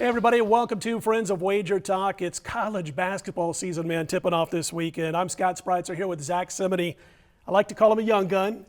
Hey everybody, welcome to Friends of Wager Talk. It's college basketball season, man, tipping off this weekend. I'm Scott Spreitzer here with Zack Cimini. I like to call him a young gun.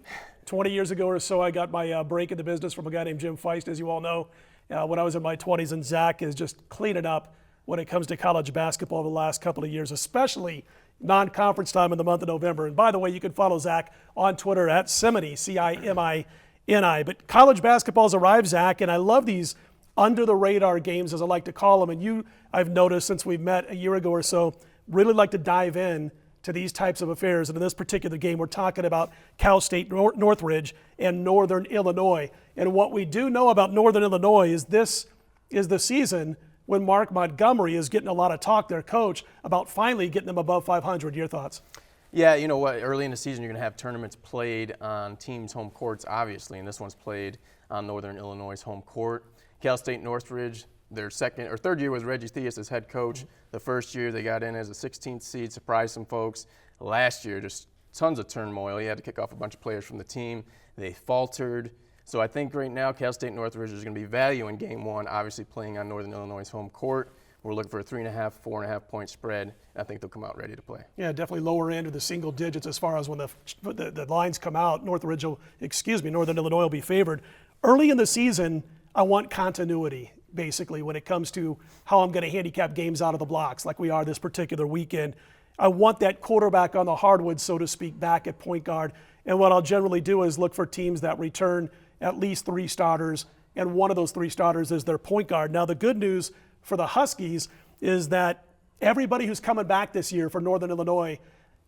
20 years ago or so, I got my break in the business from a guy named Jim Feist, as you all know, when I was in my 20s, and Zack is just cleaning up when it comes to college basketball the last couple of years, especially non-conference time in the month of November. And by the way, you can follow Zack on Twitter at Cimini, C-I-M-I-N-I. But college basketball's arrived, Zack, and I love these under-the-radar games, as I like to call them. And you, I've noticed since we met a year ago or so, really like to dive in to these types of affairs. And in this particular game, we're talking about Cal State Northridge and Northern Illinois. And what we do know about Northern Illinois is this is the season when Mark Montgomery is getting a lot of talk, their coach, about finally getting them above 500. Your thoughts? Yeah, you know what, early in the season you're going to have tournaments played on teams' home courts, obviously, and this one's played on Northern Illinois' home court. Cal State Northridge, their second or third year was Reggie Theus as head coach. The first year they got in as a 16th seed, surprised some folks. Last year, just tons of turmoil. He had to kick off a bunch of players from the team. They faltered. So I think right now Cal State Northridge is going to be value in game one, obviously playing on Northern Illinois' home court. We're looking for a 3.5, 4.5 point spread. I think they'll come out ready to play. Yeah, definitely lower end of the single digits as far as when the lines come out. Northern Illinois will be favored. Early in the season, I want continuity, basically, when it comes to how I'm going to handicap games out of the blocks, like we are this particular weekend. I want that quarterback on the hardwood, so to speak, back at point guard. And what I'll generally do is look for teams that return at least 3 starters, and one of those 3 starters is their point guard. Now, the good news for the Huskies is that everybody who's coming back this year for Northern Illinois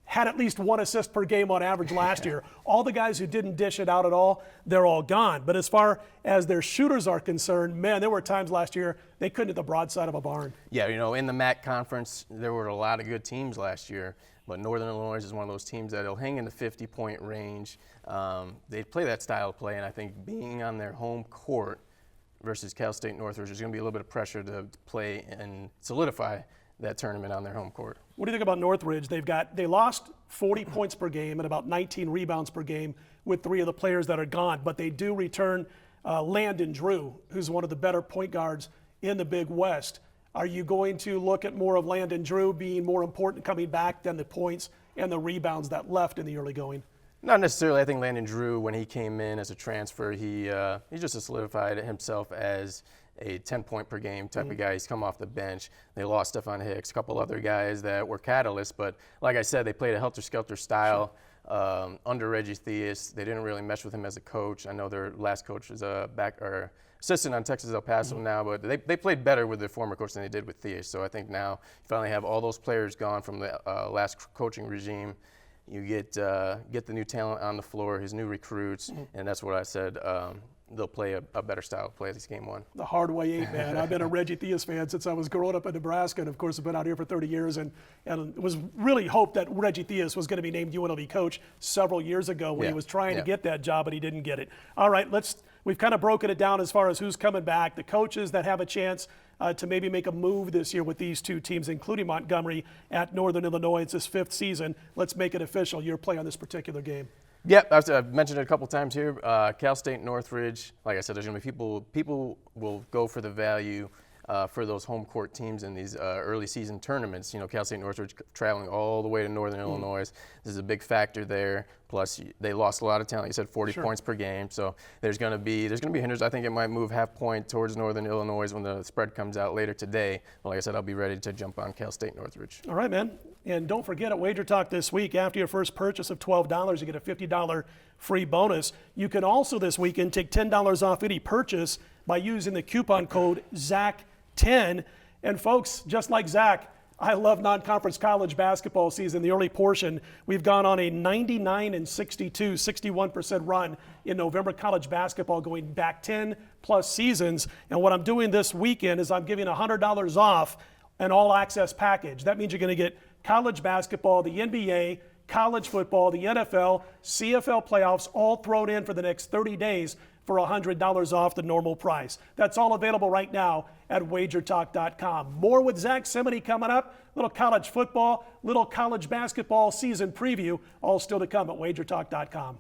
had at least 1 assist per game on average last year. All the guys who didn't dish it out at all, they're all gone. But as far as their shooters are concerned, man, there were times last year they couldn't hit the broadside of a barn. Yeah, you know, in the MAC conference, there were a lot of good teams last year, but Northern Illinois is one of those teams that'll hang in the 50-point range. They play that style of play, and I think being on their home court versus Cal State Northridge, there's going to be a little bit of pressure to play and solidify that tournament on their home court. What do you think about Northridge? They lost 40 points per game and about 19 rebounds per game with 3 of the players that are gone, but they do return Landon Drew, who's one of the better point guards in the Big West. Are you going to look at more of Landon Drew being more important coming back than the points and the rebounds that left in the early going? Not necessarily. I think Landon Drew, when he came in as a transfer, he just solidified himself as a 10-point per game type of guy. He's come off the bench. They lost Stephon Hicks, a couple other guys that were catalysts, but like I said, they played a helter-skelter style under Reggie Theus. They didn't really mesh with him as a coach. I know their last coach was assistant on Texas El Paso now, but they played better with their former coach than they did with Theus. So I think now you finally have all those players gone from the last coaching regime. You get the new talent on the floor, his new recruits, and that's what I said. They'll play a better style of play this game one. The hard way ain't, man. I've been a Reggie Theus fan since I was growing up in Nebraska, and of course I've been out here for 30 years, and it was really hoped that Reggie Theus was going to be named UNLV coach several years ago when he was trying to get that job, but he didn't get it. All right, we've kind of broken it down as far as who's coming back, the coaches that have a chance to maybe make a move this year with these 2 teams, including Montgomery at Northern Illinois. It's his 5th season. Let's make it official, your play on this particular game. Yep, I've mentioned it a couple times here. Cal State Northridge, like I said, there's going to be people will go for the value for those home court teams in these early season tournaments. You know, Cal State Northridge traveling all the way to Northern Illinois. This is a big factor there. Plus, they lost a lot of talent. You said 40 points per game, so there's going to be hindrance. I think it might move half point towards Northern Illinois when the spread comes out later today. But like I said, I'll be ready to jump on Cal State Northridge. All right, man. And don't forget at Wager Talk this week, after your first purchase of $12, you get a $50 free bonus. You can also this weekend take $10 off any purchase by using the coupon code ZACK10. And folks, just like Zack, I love non-conference college basketball season, the early portion. We've gone on a 99-62, 61% run in November college basketball going back 10 plus seasons. And what I'm doing this weekend is I'm giving $100 off an all-access package. That means you're going to get college basketball, the NBA, college football, the NFL, CFL playoffs, all thrown in for the next 30 days for $100 off the normal price. That's all available right now at wagertalk.com. More with Zack Cimini coming up. Little college football, little college basketball season preview, all still to come at wagertalk.com.